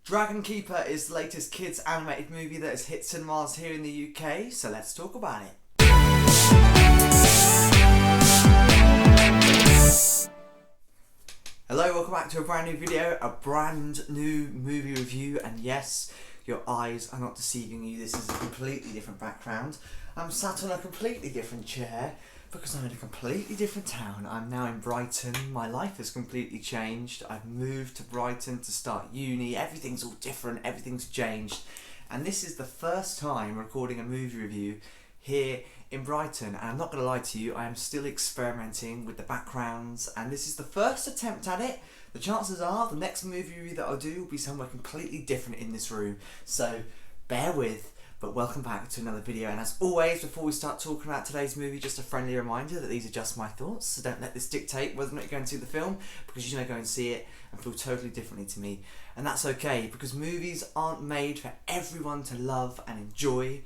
Dragonkeeper is the latest kids animated movie that has hit cinemas here in the UK, so let's talk about it. Hello, welcome back to a brand new video, a brand new movie review, and yes, your eyes are not deceiving you, this is a completely different background. I'm sat on a completely different chair because I'm in a completely different town. I'm now in Brighton, my life has completely changed. I've moved to Brighton to start uni, everything's all different, everything's changed. And this is the first time recording a movie review here in Brighton, and I'm not going to lie to you, I am still experimenting with the backgrounds, and this is the first attempt at it. The chances are the next movie review that I'll do will be somewhere completely different in this room, so bear with. But welcome back to another video, and as always, before we start talking about today's movie, just a friendly reminder that these are just my thoughts, so don't let this dictate whether or not you're going to see the film, because you may go and see it and feel totally differently to me. And that's okay, because movies aren't made for everyone to love and enjoy.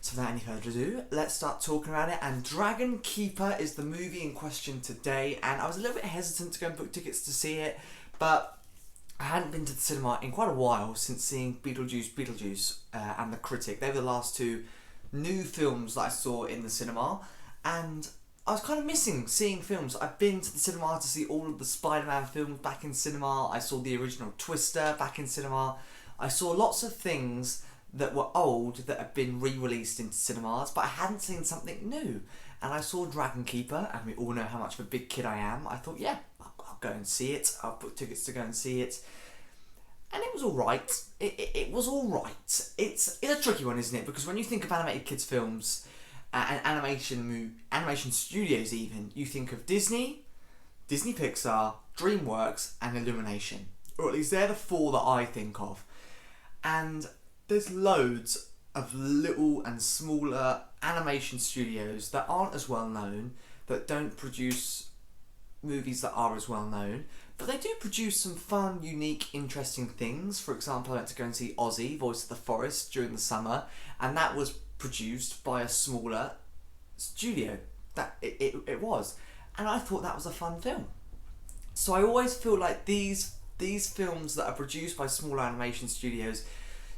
So without any further ado, let's start talking about it. And Dragonkeeper is the movie in question today, and I was a little bit hesitant to go and book tickets to see it, but I hadn't been to the cinema in quite a while since seeing Beetlejuice and The Critic. They were the last two new films that I saw in the cinema, and I was kind of missing seeing films. I've been to the cinema to see all of the Spider-Man films back in cinema. I saw the original Twister back in cinema. I saw lots of things that were old that have been re-released into cinemas, but I hadn't seen something new. And I saw Dragonkeeper, and we all know how much of a big kid I am. I thought, yeah, I'll go and see it. I'll book tickets to go and see it. And it was alright. It was alright. It's a tricky one, isn't it? Because when you think of animated kids films, and animation studios even, you think of Disney Pixar, DreamWorks, and Illumination. Or at least they're the four that I think of. And there's loads of little and smaller animation studios that aren't as well known, that don't produce movies that are as well known, but they do produce some fun, unique, interesting things. For example, I went to go and see Ozzy, Voice of the Forest, during the summer, and that was produced by a smaller studio. That it was, and I thought that was a fun film. So I always feel like these films that are produced by smaller animation studios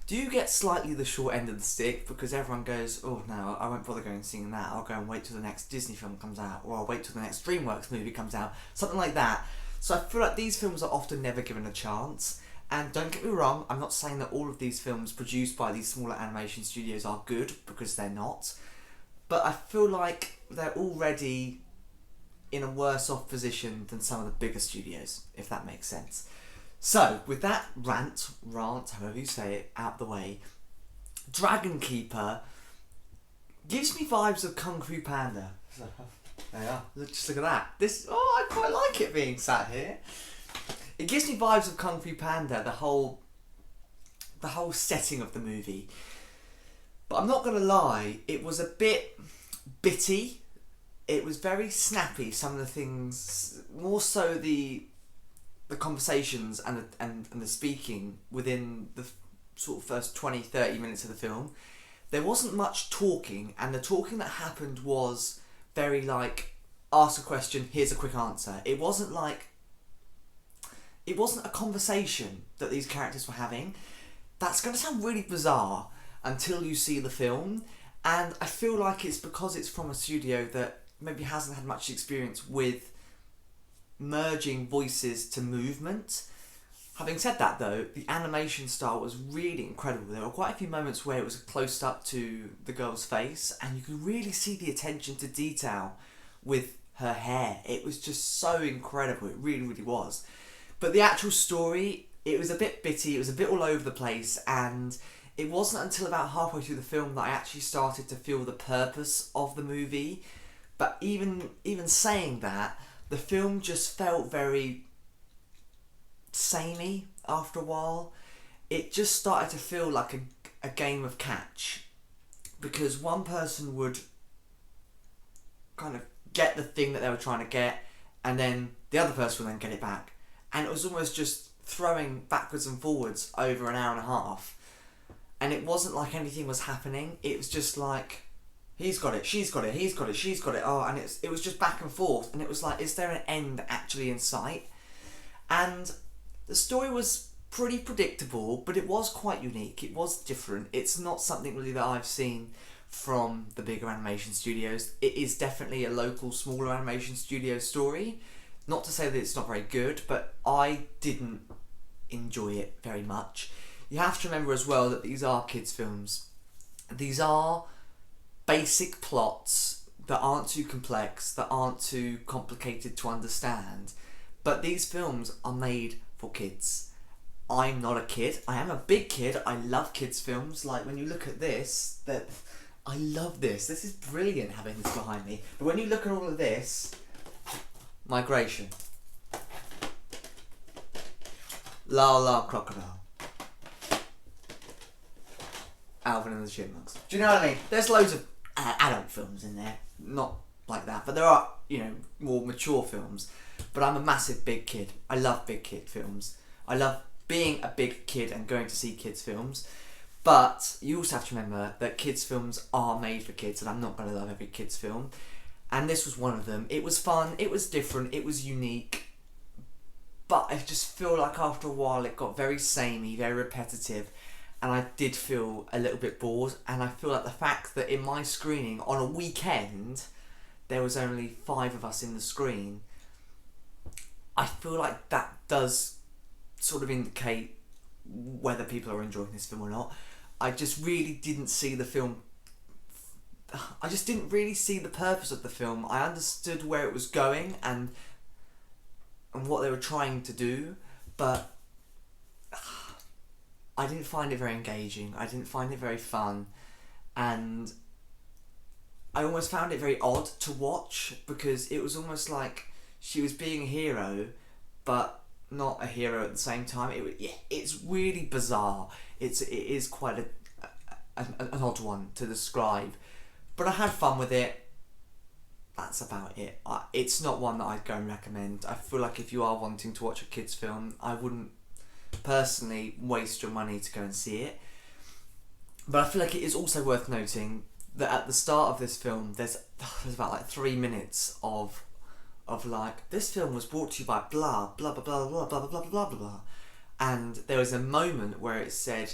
do get slightly the short end of the stick, because everyone goes, oh no, I won't bother going and seeing that, I'll go and wait till the next Disney film comes out, or I'll wait till the next DreamWorks movie comes out, something like that. So I feel like these films are often never given a chance, and don't get me wrong, I'm not saying that all of these films produced by these smaller animation studios are good, because they're not, but I feel like they're already in a worse off position than some of the bigger studios, if that makes sense. So, with that rant, however you say it, out the way, Dragonkeeper gives me vibes of Kung Fu Panda. There you are. Just look at that. I quite like it being sat here. It gives me vibes of Kung Fu Panda, the whole setting of the movie. But I'm not going to lie, it was a bit bitty. It was very snappy, some of the things, more so the conversations and the speaking within the sort of first 20-30 minutes of the film. There wasn't much talking, and the talking that happened was very like, ask a question, here's a quick answer. It wasn't a conversation that these characters were having. That's going to sound really bizarre until you see the film, and I feel like it's because it's from a studio that maybe hasn't had much experience with merging voices to movement. Having said that though, the animation style was really incredible. There were quite a few moments where it was close up to the girl's face, and you could really see the attention to detail with her hair. It was just so incredible, it really, really was. But the actual story, it was a bit bitty, it was a bit all over the place, and it wasn't until about halfway through the film that I actually started to feel the purpose of the movie. But even saying that, the film just felt very samey after a while. It just started to feel like a game of catch, because one person would kind of get the thing that they were trying to get, and then the other person would then get it back. And it was almost just throwing backwards and forwards over an hour and a half. And it wasn't like anything was happening. It was just like, he's got it, she's got it, he's got it, she's got it. Oh, and it was just back and forth. And it was like, is there an end actually in sight? And the story was pretty predictable, but it was quite unique. It was different. It's not something really that I've seen from the bigger animation studios. It is definitely a local, smaller animation studio story. Not to say that it's not very good, but I didn't enjoy it very much. You have to remember as well that these are kids' films. These are basic plots that aren't too complex, that aren't too complicated to understand. But these films are made for kids. I'm not a kid. I am a big kid. I love kids' films. Like when you look at this, that I love this. This is brilliant having this behind me. But when you look at all of this, migration. La La Crocodile. Alvin and the Chipmunks. Do you know what I mean? There's loads of adult films in there. Not like that. But there are, you know, more mature films. But I'm a massive big kid. I love big kid films. I love being a big kid and going to see kids films. But you also have to remember that kids films are made for kids, and I'm not going to love every kids film. And this was one of them. It was fun, it was different, it was unique. But I just feel like after a while it got very samey, very repetitive. And I did feel a little bit bored. And I feel like the fact that in my screening on a weekend, there was only 5 of us in the screen. I feel like that does sort of indicate whether people are enjoying this film or not. I just really didn't see the film. I just didn't really see the purpose of the film. I understood where it was going and what they were trying to do, but I didn't find it very engaging. I didn't find it very fun, and I almost found it very odd to watch because it was almost like she was being a hero, but not a hero at the same time. It's really bizarre. It is quite an odd one to describe, but I had fun with it. That's about it. It's not one that I'd go and recommend. I feel like if you are wanting to watch a kids film, I wouldn't personally waste your money to go and see it. But I feel like it is also worth noting that at the start of this film, there's about like 3 minutes of like, this film was brought to you by blah blah blah blah blah blah blah blah blah blah, and there was a moment where it said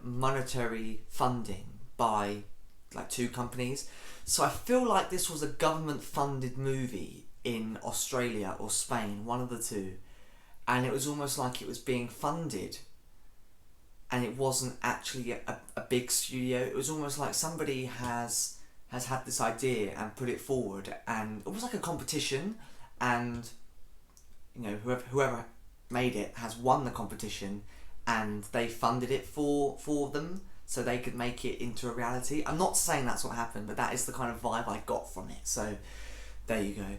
monetary funding by like 2 companies. So I feel like this was a government funded movie in Australia or Spain, one of the two, and it was almost like it was being funded and it wasn't actually a big studio. It was almost like somebody has had this idea and put it forward, and it was like a competition, and you know, whoever made it has won the competition, and they funded it for them so they could make it into a reality. I'm not saying that's what happened, but that is the kind of vibe I got from it. So there you go.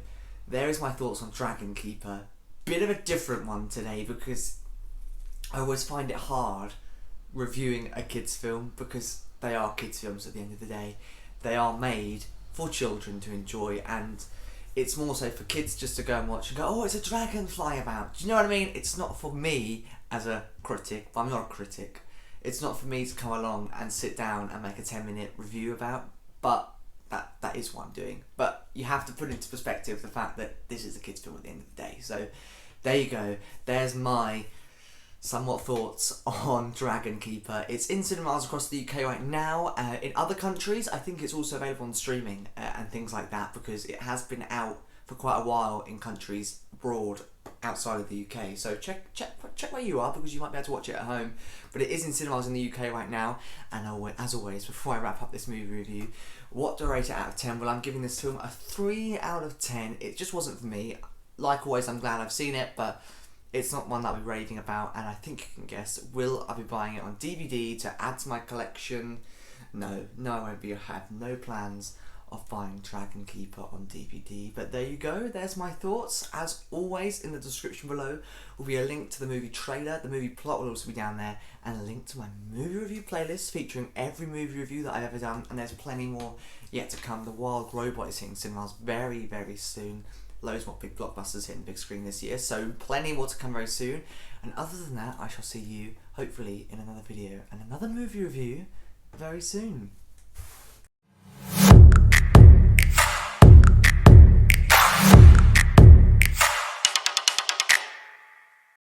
There is my thoughts on Dragonkeeper. Bit of a different one today because I always find it hard reviewing a kids film because they are kids films at the end of the day. They are made for children to enjoy, and it's more so for kids just to go and watch and go, oh, it's a dragon flying about. Do you know what I mean? It's not for me as a critic, but I'm not a critic. It's not for me to come along and sit down and make a 10-minute review about, but that is what I'm doing. But you have to put into perspective the fact that this is a kids film at the end of the day. So there you go. There's my somewhat thoughts on Dragonkeeper. It's in cinemas across the UK right now. In other countries, I think it's also available on streaming and things like that, because it has been out for quite a while in countries abroad outside of the UK. So check where you are, because you might be able to watch it at home. But it is in cinemas in the UK right now. And as always, before I wrap up this movie review, what do I rate it out of 10? Well, I'm giving this film a 3 out of 10. It just wasn't for me. Like always, I'm glad I've seen it, but it's not one that I'll be raving about, and I think you can guess, will I be buying it on DVD to add to my collection? No, I won't be. I have no plans of buying Dragonkeeper on DVD. But there you go, there's my thoughts. As always, in the description below will be a link to the movie trailer. The movie plot will also be down there, and a link to my movie review playlist featuring every movie review that I've ever done, and there's plenty more yet to come. The Wild Robot is hitting cinemas very, very soon. Loads more big blockbusters hitting big screen this year, so plenty more to come very soon. And other than that, I shall see you hopefully in another video and another movie review very soon.